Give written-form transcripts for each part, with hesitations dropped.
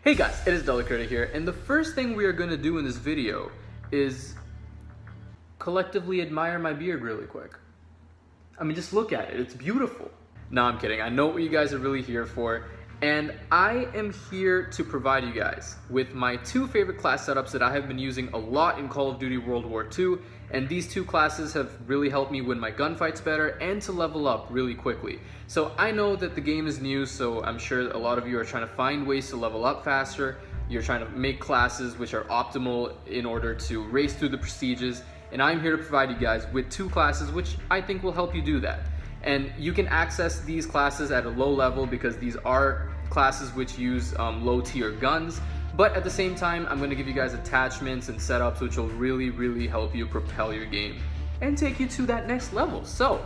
Hey guys, it is DeadlyCreator here, and the first thing we are going to do in this video is collectively admire my beard really quick. I mean, just look at it, it's beautiful. No, I'm kidding, I know what you guys are really here for, and I am here to provide you guys with my two favorite class setups that I have been using a lot in Call of Duty World War II, and these two classes have really helped me win my gunfights better and to level up really quickly. So I know that the game is new, so I'm sure a lot of you are trying to find ways to level up faster. You're trying to make classes which are optimal in order to race through the prestiges, and I'm here to provide you guys with two classes which I think will help you do that. And you can access these classes at a low level because these are classes which use low tier guns, but at the same time I'm going to give you guys attachments and setups which will really help you propel your game and take you to that next level. So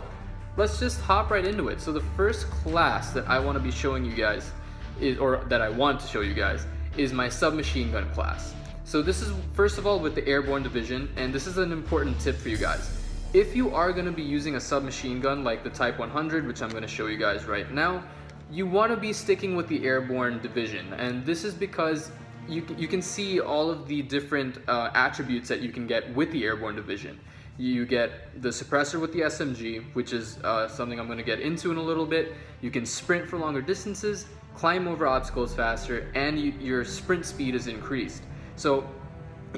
let's just hop right into it. So the first class that I want to be showing you guys is, or that I want to show you guys, is my submachine gun class. So this is first of all with the airborne division, and this is an important tip for you guys. If you are going to be using a submachine gun like the Type 100, which I'm going to show you guys right now, you want to be sticking with the airborne division, and this is because you can see all of the different attributes that you can get with the airborne division. You get the suppressor with the SMG, which is something I'm going to get into in a little bit. You can sprint for longer distances, climb over obstacles faster, and your sprint speed is increased. So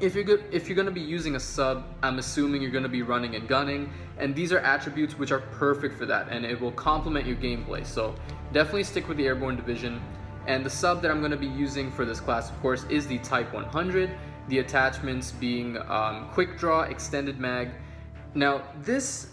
if you're going to be using a sub, I'm assuming you're going to be running and gunning, and these are attributes which are perfect for that, and it will complement your gameplay. So definitely stick with the airborne division. And the sub that I'm going to be using for this class, of course, is the Type 100. The attachments being quick draw, extended mag. Now this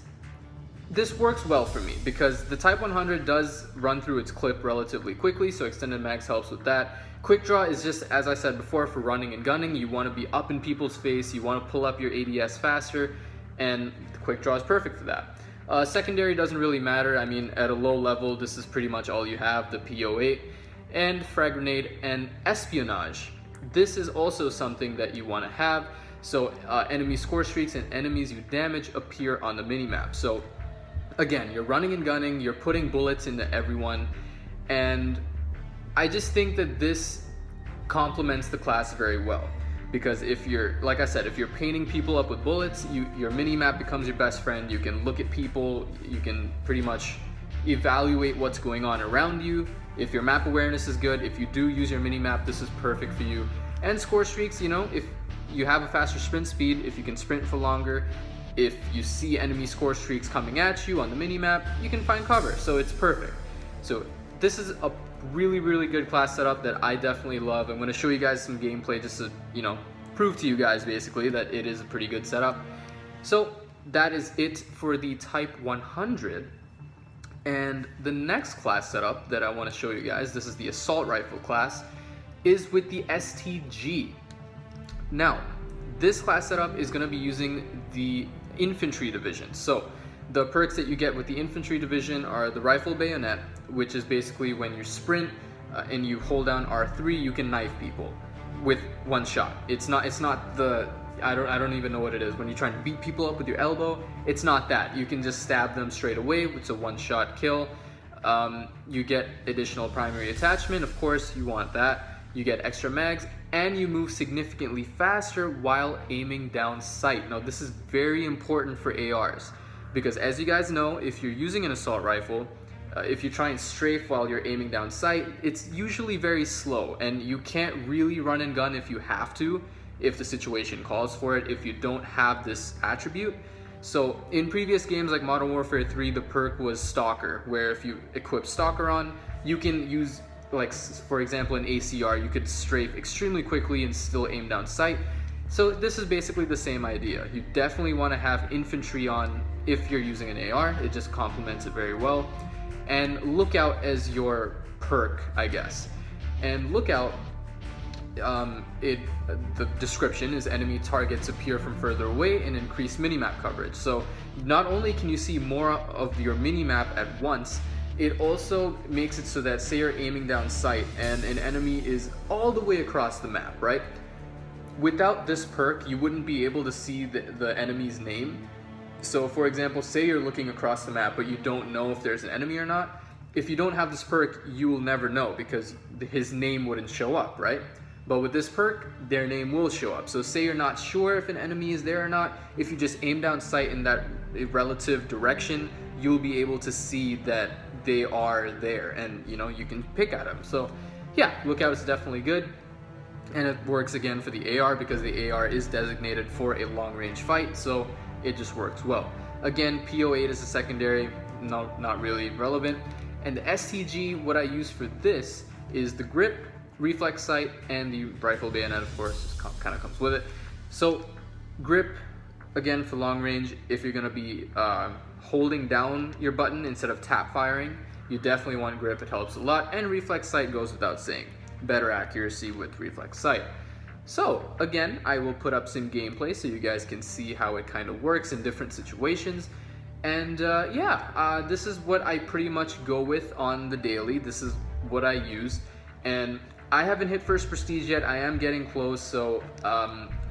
works well for me because the Type 100 does run through its clip relatively quickly, so extended mags helps with that. Quick draw is just, as I said before, for running and gunning. You want to be up in people's face, you want to pull up your ADS faster, and the quick draw is perfect for that. Secondary doesn't really matter. I mean, at a low level, this is pretty much all you have, the PO8, and frag grenade and espionage. This is also something that you want to have, so enemy score streaks and enemies you damage appear on the minimap. So again, you're running and gunning, you're putting bullets into everyone, and I just think that this complements the class very well. Because if you're, like I said, if you're painting people up with bullets, your minimap becomes your best friend. You can look at people, you can pretty much evaluate what's going on around you. If your map awareness is good, if you do use your minimap, this is perfect for you. And score streaks, you know, if you have a faster sprint speed, if you can sprint for longer, if you see enemy score streaks coming at you on the minimap, you can find cover, so it's perfect. So this is a really good class setup that I definitely love. I'm going to show you guys some gameplay just to, you know, prove to you guys basically that it is a pretty good setup. So that is it for the Type 100. And the next class setup that I want to show you guys, this is the assault rifle class, is with the STG. Now, this class setup is going to be using the infantry division. So the perks that you get with the infantry division are the rifle bayonet, which is basically when you sprint and you hold down R3, you can knife people with one shot. It's not the, I don't even know what it is. When you're trying to beat people up with your elbow, it's not that. You can just stab them straight away. It's a one-shot kill. You get additional primary attachment. Of course, you want that. You get extra mags, and you move significantly faster while aiming down sight. Now, this is very important for ARs because, as you guys know, if you're using an assault rifle, if you try and strafe while you're aiming down sight, it's usually very slow, and you can't really run and gun if you have to, if the situation calls for it, if you don't have this attribute. So in previous games like Modern Warfare 3, the perk was Stalker, where if you equip Stalker on, you can use, like for example in ACR, you could strafe extremely quickly and still aim down sight. So this is basically the same idea. You definitely want to have infantry on if you're using an AR, it just complements it very well. And lookout as your perk, I guess. And lookout, the description is enemy targets appear from further away and increase minimap coverage. So not only can you see more of your minimap at once, it also makes it so that, say you're aiming down sight and an enemy is all the way across the map, right? Without this perk, you wouldn't be able to see the enemy's name. So for example, say you're looking across the map but you don't know if there's an enemy or not, if you don't have this perk, you will never know because his name wouldn't show up, right? But with this perk, their name will show up. So say you're not sure if an enemy is there or not, if you just aim down sight in that relative direction, you'll be able to see that they are there, and you know, you can pick at them. So yeah, Lookout is definitely good. And it works again for the AR because the AR is designated for a long range fight, so it just works well. Again, PO8 is a secondary, not really relevant. And the STG, what I use for this is the grip, reflex sight, and the rifle bayonet, of course, kind of comes with it. So grip, again, for long range, if you're gonna be holding down your button instead of tap firing, you definitely want grip, it helps a lot. And reflex sight goes without saying. Better accuracy with reflex sight. So again, I will put up some gameplay so you guys can see how it kind of works in different situations. And yeah, this is what I pretty much go with on the daily. This is what I use. And I haven't hit first prestige yet. I am getting close, so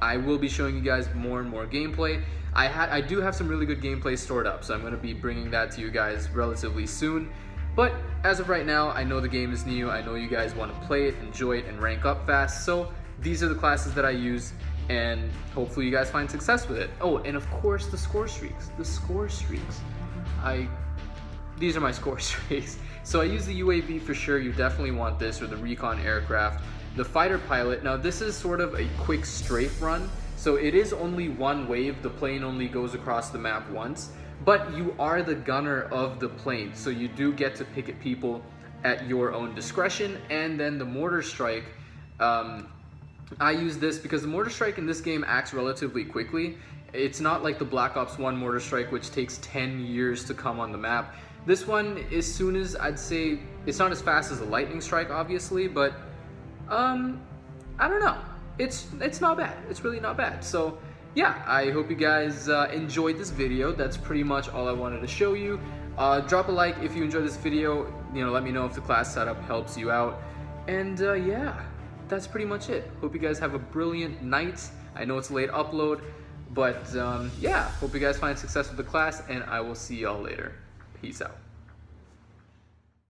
I will be showing you guys more and more gameplay. I do have some really good gameplay stored up, so I'm going to be bringing that to you guys relatively soon. But as of right now, I know the game is new, I know you guys want to play it, enjoy it, and rank up fast, so these are the classes that I use, and hopefully you guys find success with it. Oh, and of course the score streaks. The score streaks. These are my score streaks. So I use the UAV for sure, you definitely want this, or the recon aircraft. The fighter pilot, now this is sort of a quick strafe run, so it is only one wave, the plane only goes across the map once. But you are the gunner of the plane, so you do get to pick at people at your own discretion. And then the mortar strike, I use this because the mortar strike in this game acts relatively quickly. It's not like the Black Ops 1 mortar strike, which takes 10 years to come on the map. This one, as soon as, I'd say, it's not as fast as a lightning strike, obviously, but I don't know. It's not bad. It's really not bad. So yeah, I hope you guys enjoyed this video. That's pretty much all I wanted to show you. Drop a like if you enjoyed this video. You know, let me know if the class setup helps you out. And yeah, that's pretty much it. Hope you guys have a brilliant night. I know it's a late upload, but yeah, hope you guys find success with the class, and I will see y'all later. Peace out.